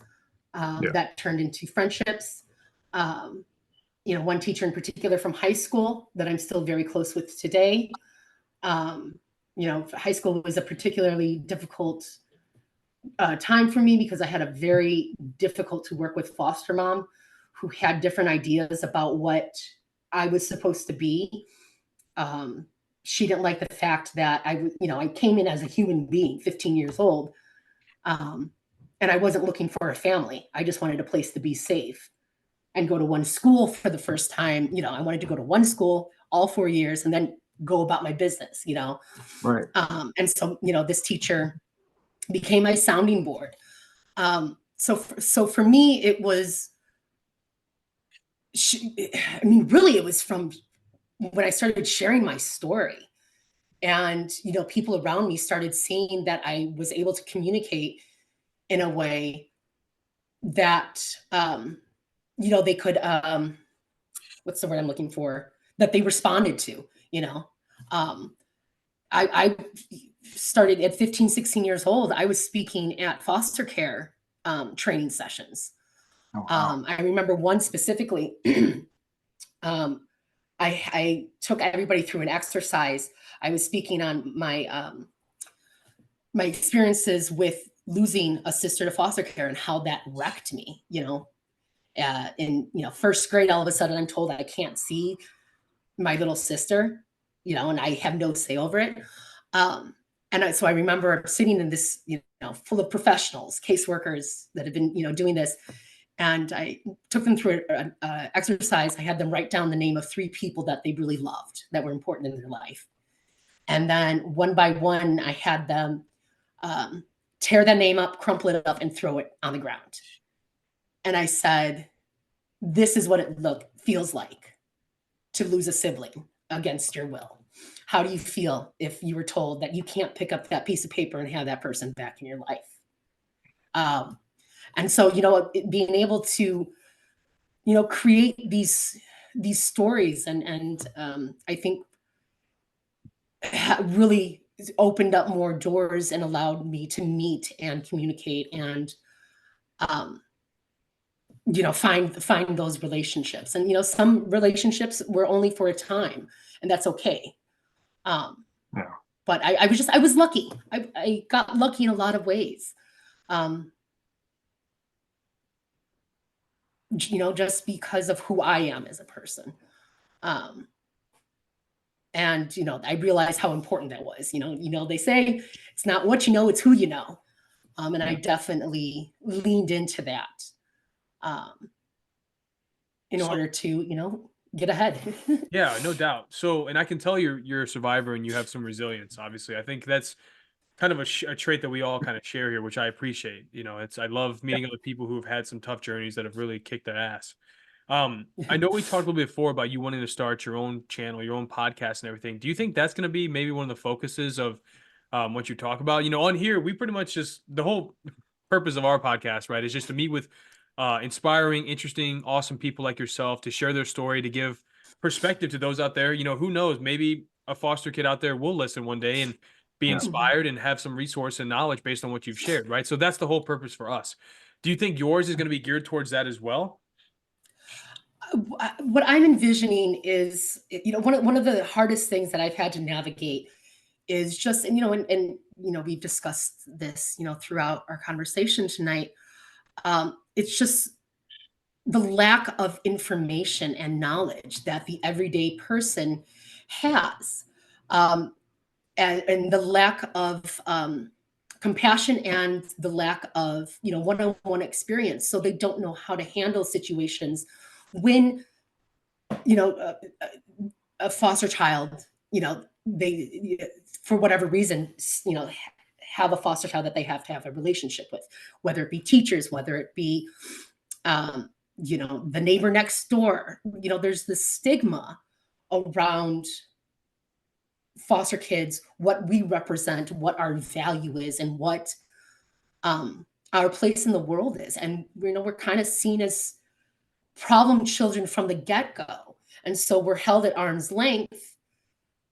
that turned into friendships. One teacher in particular from high school that I'm still very close with today. High school was a particularly difficult time for me because I had a very difficult to work with foster mom who had different ideas about what I was supposed to be. She didn't like the fact that I came in as a human being, 15 years old, and I wasn't looking for a family. I just wanted a place to be safe and go to one school for the first time. I wanted to go to one school all 4 years and then go about my business, Right. And so, this teacher became my sounding board. So for me, it was, really it was from when I started sharing my story and, people around me started seeing that I was able to communicate in a way that, they could, what's the word I'm looking for, that they responded to, I started at 15, 16 years old. I was speaking at foster care training sessions. Oh, wow. I remember one specifically. I took everybody through an exercise. I was speaking on my my experiences with losing a sister to foster care and how that wrecked me. In first grade, all of a sudden I'm told I can't see my little sister, and I have no say over it. So I remember sitting in this, full of professionals, caseworkers that have been, doing this. And I took them through an exercise. I had them write down the name of 3 people that they really loved, that were important in their life. And then one by one, I had them tear that name up, crumple it up, and throw it on the ground. And I said, this is what it feels like to lose a sibling against your will. How do you feel if you were told that you can't pick up that piece of paper and have that person back in your life? And so, being able to, create these stories and I think really opened up more doors and allowed me to meet and communicate and find those relationships. And some relationships were only for a time, and that's okay. Yeah. But I was lucky. I got lucky in a lot of ways. Just because of who I am as a person. And I realized how important that was. They say it's not what you know, it's who you know. And I definitely leaned into that in order to get ahead. Yeah, no doubt. So, and I can tell you're a survivor and you have some resilience. Obviously, I think that's kind of a trait that we all kind of share here, which I appreciate. I love meeting other people who have had some tough journeys that have really kicked their ass. I know we talked a little bit before about you wanting to start your own channel, your own podcast and everything. Do you think that's going to be maybe one of the focuses of what you talk about? On here, we pretty much just, the whole purpose of our podcast, right, is just to meet with inspiring, interesting, awesome people like yourself to share their story, to give perspective to those out there. Who knows, maybe a foster kid out there will listen one day and be inspired and have some resource and knowledge based on what you've shared, right? So that's the whole purpose for us. Do you think yours is going to be geared towards that as well? What I'm envisioning is, one of the hardest things that I've had to navigate is just, and we've discussed this, throughout our conversation tonight. It's just the lack of information and knowledge that the everyday person has, and the lack of compassion and the lack of one-on-one experience. So they don't know how to handle situations when a foster child, they, for whatever reason, have a foster child that they have to have a relationship with, whether it be teachers, whether it be the neighbor next door. There's this stigma around foster kids, what we represent, what our value is, and what our place in the world is. And we're kind of seen as problem children from the get-go. And so we're held at arm's length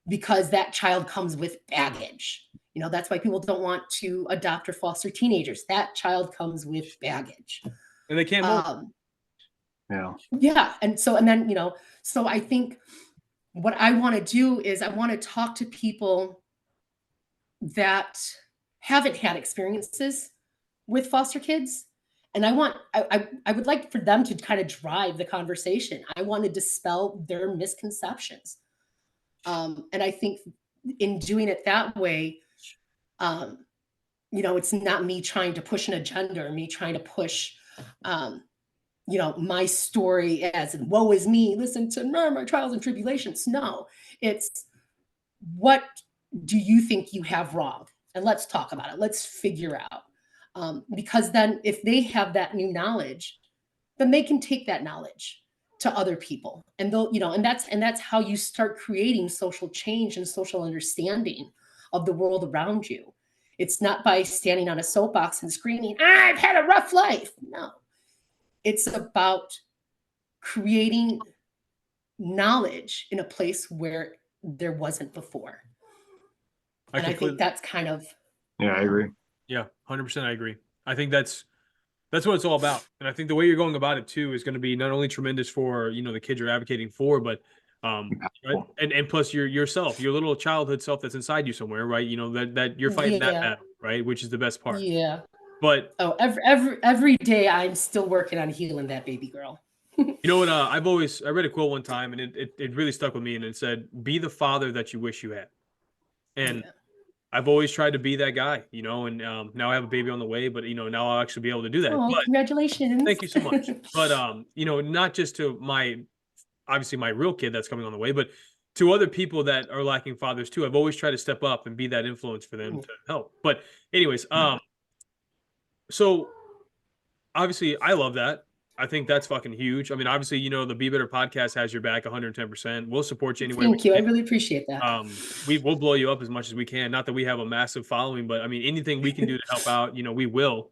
because that child comes with baggage. That's why people don't want to adopt or foster teenagers. That child comes with baggage. And they can't move. Yeah. And then, so I think what I want to do is I want to talk to people that haven't had experiences with foster kids. And I would like for them to kind of drive the conversation. I want to dispel their misconceptions. And I think in doing it that way, it's not me trying to push an agenda or me trying to push, my story as in, woe is me, listen to my trials and tribulations. No, it's, what do you think you have wrong? And let's talk about it. Let's figure out. Because then if they have that new knowledge, then they can take that knowledge to other people. And they'll, and that's how you start creating social change and social understanding of the world around you. It's not by standing on a soapbox and screaming, I've had a rough life. No, it's about creating knowledge in a place where there wasn't before. I think that's kind of. Yeah, I agree. Yeah, 100%. I agree. I think that's what it's all about. And I think the way you're going about it too is going to be not only tremendous for, the kids you're advocating for, but right? And plus yourself, your little childhood self that's inside you somewhere, right? That you're fighting that battle, right? Which is the best part. Yeah. But every day I'm still working on healing that baby girl. You know what? I read a quote one time and it really stuck with me, and it said, be the father that you wish you had. And I've always tried to be that guy, and now I have a baby on the way, but now I'll actually be able to do that. Oh, congratulations. Thank you so much. But not just to obviously my real kid that's coming on the way, but to other people that are lacking fathers too. I've always tried to step up and be that influence for them to help. But anyways, so obviously I love that. I think that's fucking huge. I mean, obviously, you know, the Be Better podcast has your back 110%. We'll support you anywhere we Thank you. I can. really appreciate that. We'll blow you up as much as we can. Not that we have a massive following, but I mean, anything we can do to help out, you know, we will.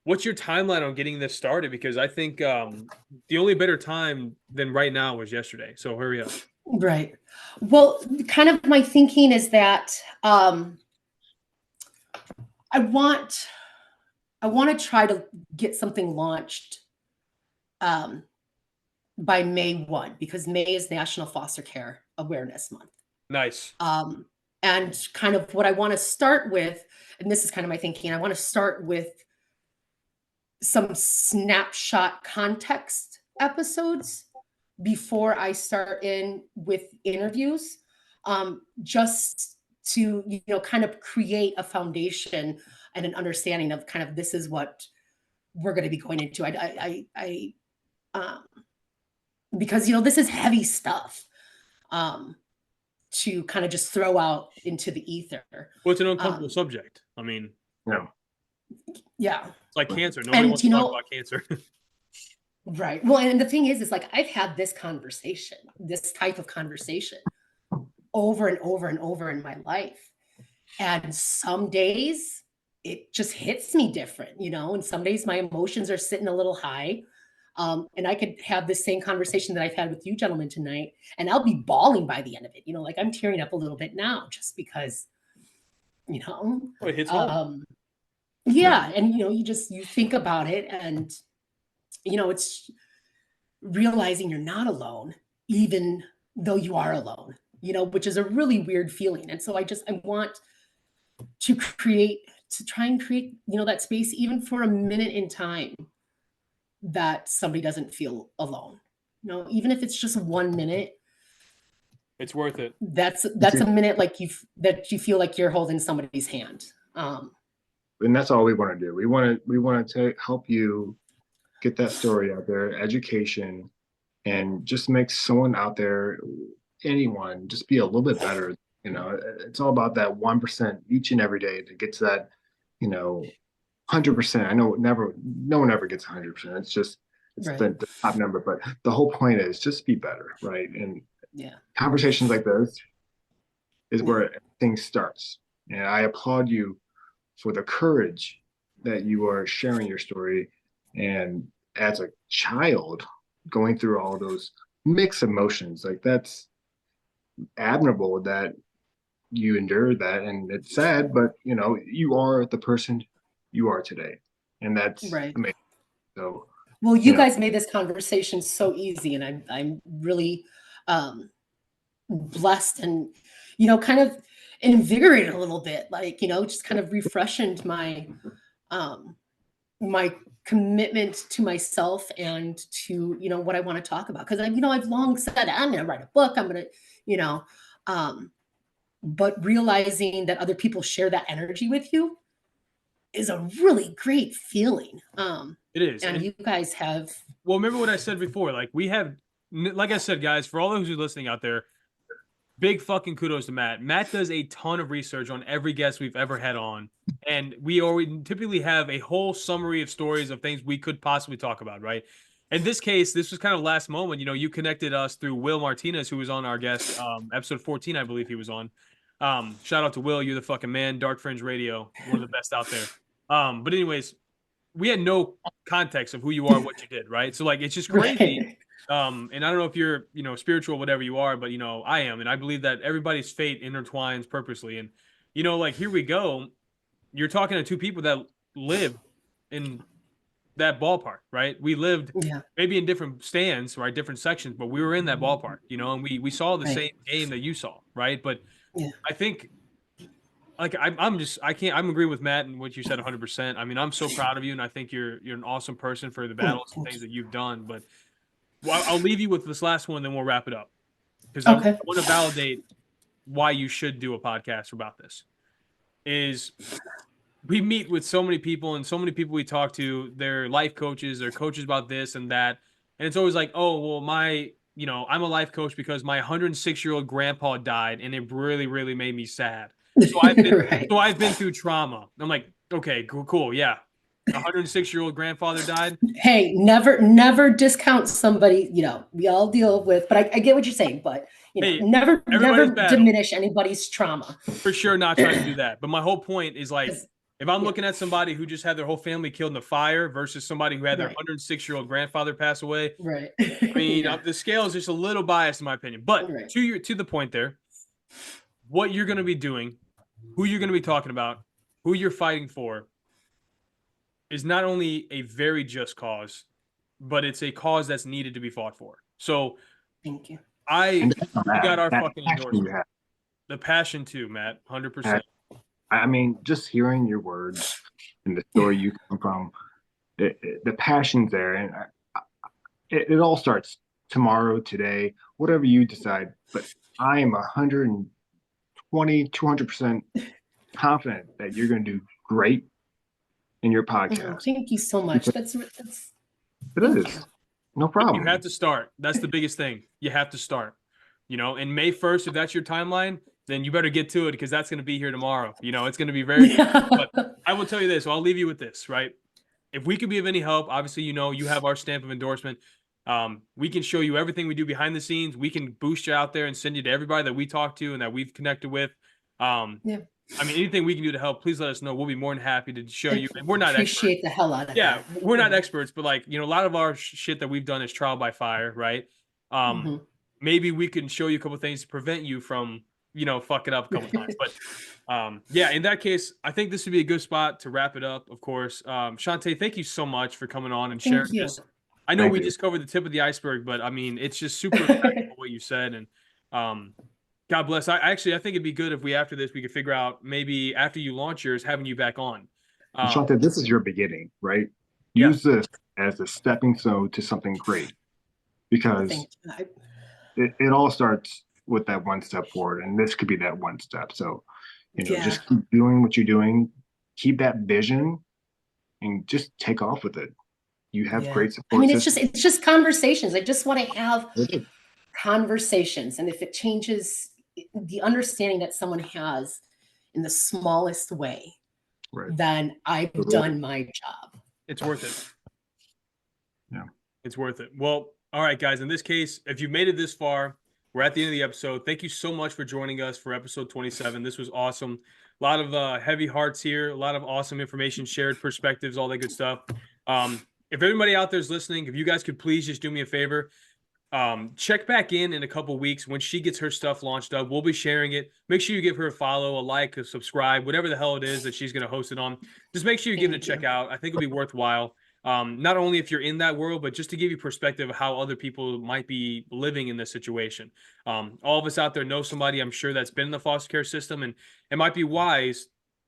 What's your timeline on getting this started? Because I think the only better time than right now was yesterday. So hurry up. Right. Well, kind of my thinking is that I want to try to get something launched by May 1, because May is National Foster Care Awareness Month. Nice. And kind of what I want to start with, and this is kind of my thinking, I want to start with some snapshot context episodes before I start in with interviews, just to, you know, kind of create a foundation and an understanding of kind of this is what we're going to be going into. Because, you know, this is heavy stuff to kind of just throw out into the ether. Well, it's an uncomfortable subject. I mean, yeah, it's like cancer. Nobody wants to talk about cancer. Right. Well, and the thing is like I've had this conversation, this type of conversation over and over and over in my life. And some days it just hits me different, you know, and some days my emotions are sitting a little high. And I could have the same conversation that I've had with you gentlemen tonight, and I'll be bawling by the end of it. You know, like I'm tearing up a little bit now just because, you know, it hits home. Yeah. And, you know, you think about it, and, you know, it's realizing you're not alone, even though you are alone, you know, which is a really weird feeling. And so I want to try and create, you know, that space, even for a minute in time, that somebody doesn't feel alone. You know, even if it's just 1 minute, it's worth it. That's a minute like that you feel like you're holding somebody's hand. And that's all we want to do. We want to help you get that story out there, education, and just make someone out there, anyone, just be a little bit better. You know, it's all about that 1% each and every day to get to that, you know, 100%. I know no one ever gets 100%. It's right. the top number, but the whole point is just be better, right? And conversations like this is where things starts. And I applaud you for the courage that you are sharing your story. And as a child going through all those mixed emotions, like that's admirable that you endured that. And it's sad, but you know, you are the person you are today. And that's right. Amazing. So, well, you guys made this conversation so easy, and I'm really blessed and, you know, kind of invigorated a little bit, like, you know, just kind of refreshed my my commitment to myself and to, you know, what I want to talk about. Because I've long said I'm going to write a book. I'm going to, you know, but realizing that other people share that energy with you is a really great feeling. It is. And you guys have. Well, remember what I said before, like we have, like I said, guys, for all those who are listening out there, big fucking kudos to Matt. Matt does a ton of research on every guest we've ever had on. And we typically have a whole summary of stories of things we could possibly talk about, right? In this case, this was kind of last moment. You know, you connected us through Will Martinez, who was on our guest, episode 14, I believe he was on. Shout out to Will. You're the fucking man. Dark Fringe Radio, one of the best out there. But anyways, we had no context of who you are, what you did, right? So like, it's just crazy. Right. And I don't know if you're, you know, spiritual, whatever you are, but, you know, I am. And I believe that everybody's fate intertwines purposely. And, you know, like, here we go. You're talking to two people that live in that ballpark, right? We lived maybe in different stands, right? Different sections, but we were in that ballpark, you know, and we saw the same game that you saw, right? But I think, like, I'm agreeing with Matt and what you said 100%. I mean, I'm so proud of you. And I think you're an awesome person for the battles and things that you've done. But I'll leave you with this last one, then we'll wrap it up. Because I want to validate why you should do a podcast about this. Is we meet with so many people, and so many people we talk to, they're life coaches, they're coaches about this and that. And it's always like, oh, well, I'm a life coach because my 106-year-old grandpa died, and it really, really made me sad. So I've been through trauma. I'm like, okay, cool, yeah. 106-year-old grandfather died. Hey, never discount somebody, we all deal with, but I get what you're saying, but Hey, never everybody's battle. diminish anybody's trauma. For sure, not trying to do that. But my whole point is like, 'Cause- if I'm yeah. looking at somebody who just had their whole family killed in the fire versus somebody who had their Right. 106-year-old grandfather pass away, Right. I mean, Yeah. the scale is just a little biased in my opinion. But Right. to the point there, what you're going to be doing, who you're going to be talking about, who you're fighting for, is not only a very just cause, but it's a cause that's needed to be fought for. So Thank you. And we got our that fucking passion you endorsement. have. The passion too, Matt, 100%. I mean, just hearing your words and the story you come from, the passion's there, and it all starts tomorrow, today, whatever you decide. But I am 120, 200% confident that you're going to do great in your Oh, podcast. thank you so much. That's It thank is. you. No problem. You have to start. That's the biggest thing. You have to start. And May 1st, if that's your timeline, then you better get to it because that's going to be here tomorrow. It's going to be very. But I will tell you this. So I'll leave you with this, right? If we could be of any help, obviously, you have our stamp of endorsement. We can show you everything we do behind the scenes. We can boost you out there and send you to everybody that we talk to and that we've connected with. Yeah. I mean, anything we can do to help, please let us know. We'll be more than happy to show you. And we're not appreciate experts. the hell out of Yeah, that. we're not experts, but like, a lot of our shit that we've done is trial by fire, right? Mhm. Maybe we can show you a couple things to prevent you from, fucking up a couple times. But yeah, in that case, I think this would be a good spot to wrap it up, of course. Shantaye, thank you so much for coming on and sharing Thank you. this. I know Thank we you. just covered the tip of the iceberg, but I mean, it's just super impactful what you said. And God bless. I think it'd be good if after this, we could figure out maybe after you launch yours, having you back on. Shanta, this is your beginning, right? Yeah. Use this as a stepping stone to something great, because Thank you. it all starts with that one step forward, and this could be that one step. So, Yeah. just keep doing what you're doing, keep that vision, and just take off with it. You have Yeah. great I support mean, system. it's just conversations. I just want to have conversations, and if it changes the understanding that someone has in the smallest way, Right. then I've done my job. It's worth it. Yeah. It's worth it. Well, all right, guys. In this case, if you made it this far, we're at the end of the episode. Thank you so much for joining us for episode 27. This was awesome. A lot of heavy hearts here. A lot of awesome information shared, perspectives, all that good stuff. If everybody out there is listening, if you guys could please just do me a favor, check back in a couple weeks when she gets her stuff launched up. We'll be sharing it. Make sure you give her a follow, a like, a subscribe, whatever the hell it is that she's going to host it on. Just make sure you give it a check out. I think it'll be worthwhile. Not only if you're in that world, but just to give you perspective of how other people might be living in this situation. All of us out there know somebody, I'm sure, that's been in the foster care system, and it might be wise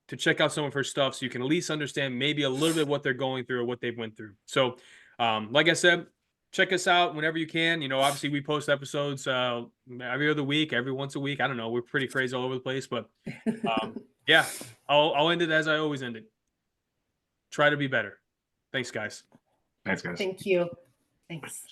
to check out some of her stuff so you can at least understand maybe a little bit what they're going through or what they've went through. So, like I said, check us out whenever you can. Obviously we post episodes every other week, every once a week. I don't know. We're pretty crazy all over the place, but yeah, I'll end it as I always end it. Try to be better. Thanks, guys. Thanks, guys. Thank you. Thanks.